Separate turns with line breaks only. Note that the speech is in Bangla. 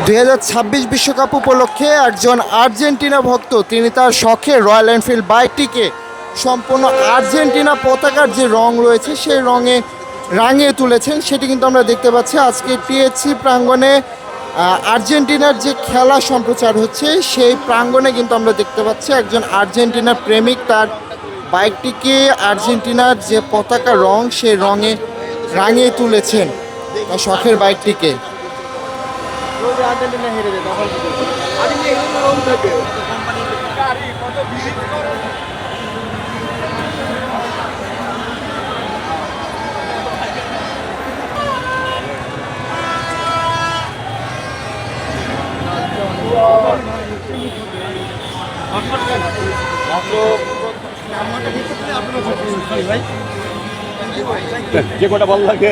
2026 বিশ্বকাপ উপলক্ষে একজন আর্জেন্টিনা ভক্ত তিনি তার শখে রয়্যাল এনফিল্ড বাইকটিকে সম্পূর্ণ আর্জেন্টিনা পতাকার যে রং রয়েছে সেই রঙে রাঙিয়ে তুলেছেন, সেটি কিন্তু আমরা দেখতে পাচ্ছি। আজকে টিএসসি প্রাঙ্গণে আর্জেন্টিনার যে খেলা সম্প্রচার হচ্ছে সেই প্রাঙ্গণে কিন্তু আমরা দেখতে পাচ্ছি একজন আর্জেন্টিনার প্রেমিক তার বাইকটিকে আর্জেন্টিনার যে পতাকা রং সেই রঙে রাঙিয়ে তুলেছেন তার শখের বাইকটিকে।
আর্জেন্টিনা হেরে যায় তখন আর্জেন্টিনা রং থাকে
যে কটা ভালো লাগে